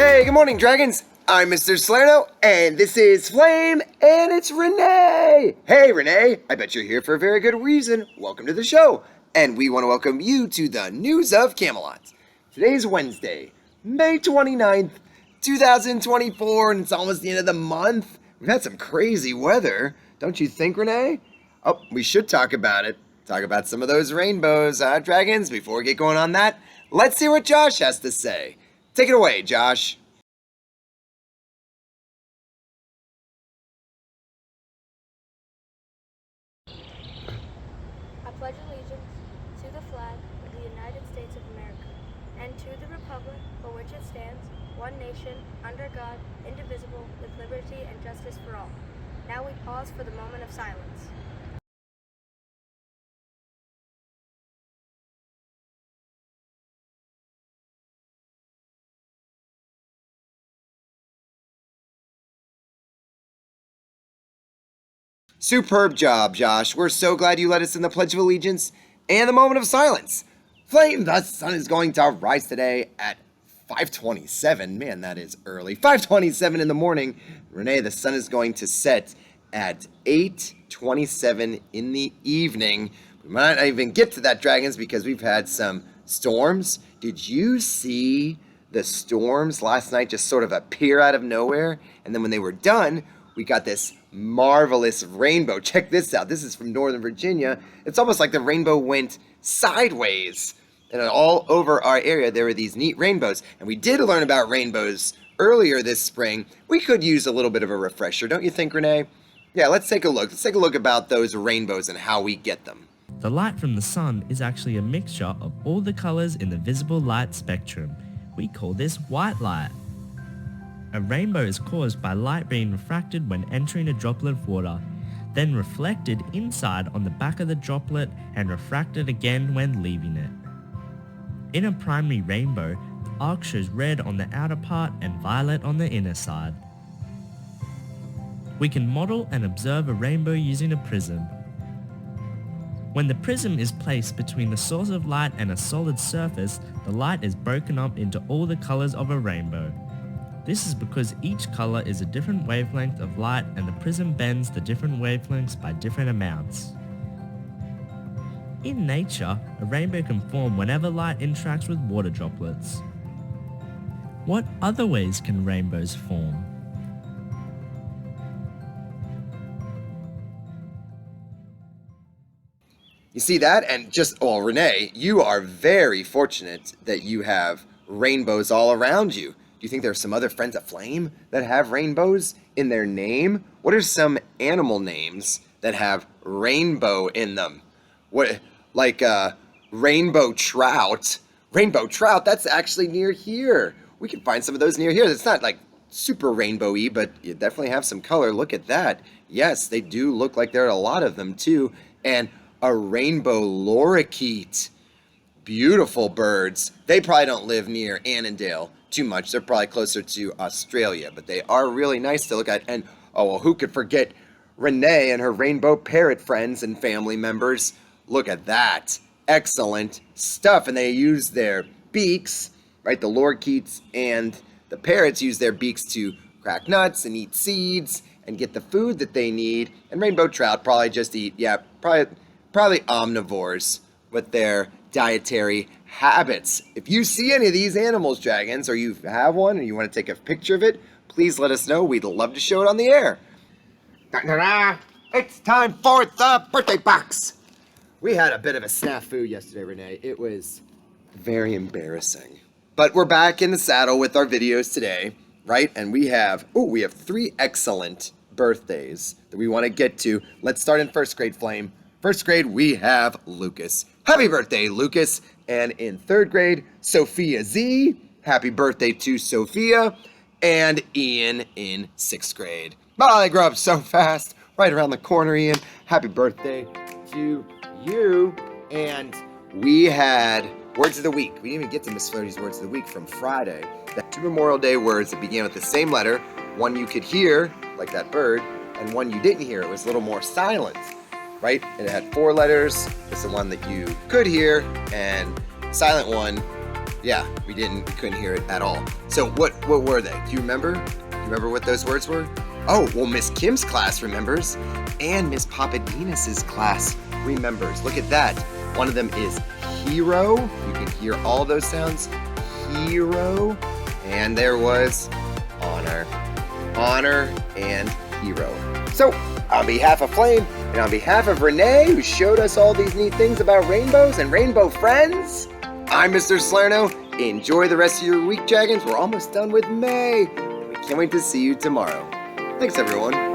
Hey, good morning, dragons. I'm Mr. Salerno, and this is Flame, and it's Renee. Hey, Renee, I bet you're here for a very good reason. Welcome to the show, and we want to welcome you to the News of Camelot. Today's Wednesday, May 29th, 2024, and it's almost the end of the month. We've had some crazy weather, don't you think, Renee? Oh, we should talk about it. Talk about some of those rainbows, dragons. Before we get going on that, let's hear what Josh has to say. Take it away, Josh. I pledge allegiance to the flag of the United States of America and to the republic for which it stands, one nation, under God, indivisible, with liberty and justice for all. Now we pause for the moment of silence. Superb job, Josh. We're so glad you led us in the Pledge of Allegiance and the moment of silence. Flame, the sun is going to rise today at 5:27. Man, that is early. 5:27 in the morning. Renee, the sun is going to set at 8:27 in the evening. We might not even get to that, dragons, because we've had some storms. Did you see the storms last night just sort of appear out of nowhere? And then when they were done, we got this marvelous rainbow. Check this out. This is from Northern Virginia. It's almost like the rainbow went sideways. And all over our area, there were these neat rainbows. And we did learn about rainbows earlier this spring. We could use a little bit of a refresher, don't you think, Renee? Yeah, let's take a look. Let's take a look about those rainbows and how we get them. The light from the sun is actually a mixture of all the colors in the visible light spectrum. We call this white light. A rainbow is caused by light being refracted when entering a droplet of water, then reflected inside on the back of the droplet and refracted again when leaving it. In a primary rainbow, the arc shows red on the outer part and violet on the inner side. We can model and observe a rainbow using a prism. When the prism is placed between the source of light and a solid surface, the light is broken up into all the colors of a rainbow. This is because each color is a different wavelength of light and the prism bends the different wavelengths by different amounts. In nature, a rainbow can form whenever light interacts with water droplets. What other ways can rainbows form? You see that? And Renee, you are very fortunate that you have rainbows all around you. Do you think there are some other friends at Flame that have rainbows in their name? What are some animal names that have rainbow in them? Rainbow trout. Rainbow trout, that's actually near here. We can find some of those near here. It's not like super rainbowy, but you definitely have some color. Look at that. Yes, they do look like there are a lot of them too. And a rainbow lorikeet. Beautiful birds. They probably don't live near Annandale too much. They're probably closer to Australia, but they are really nice to look at. And who could forget Renee and her rainbow parrot friends and family members? Look at that. Excellent stuff. And they use their beaks, right? The lorikeets and the parrots use their beaks to crack nuts and eat seeds and get the food that they need. And rainbow trout probably just eat, probably omnivores with their dietary habits. If you see any of these animals, dragons, or you have one and you want to take a picture of it, please let us know. We'd love to show it on the air. It's time for the birthday box. We had a bit of a snafu yesterday, Renee. It was very embarrassing. But we're back in the saddle with our videos today, right? And we have 3 excellent birthdays that we want to get to. Let's start in first grade, Flame. First grade, we have Lucas. Happy birthday, Lucas. And in third grade, Sophia Z. Happy birthday to Sophia. And Ian in sixth grade. Oh, they grow up so fast. Right around the corner, Ian. Happy birthday to you. And we had words of the week. We didn't even get to Miss Flirty's words of the week from Friday. The 2 Memorial Day words that began with the same letter. One you could hear, like that bird, and one you didn't hear. It was a little more silent. Right? And it had 4 letters. It's the one that you could hear, and silent one Yeah, we didn't. We couldn't hear it at all. So what were they? Do you remember? Do you remember what those words were? Oh, well, Miss Kim's class remembers, and Miss Papadena's class remembers. Look at that. One of them is hero. You can hear all those sounds. Hero. And there was honor. Honor and hero. So, on behalf of Flame, and on behalf of Renee, who showed us all these neat things about rainbows and rainbow friends, I'm Mr. Salerno. Enjoy the rest of your week, Dragons. We're almost done with May. We can't wait to see you tomorrow. Thanks, everyone.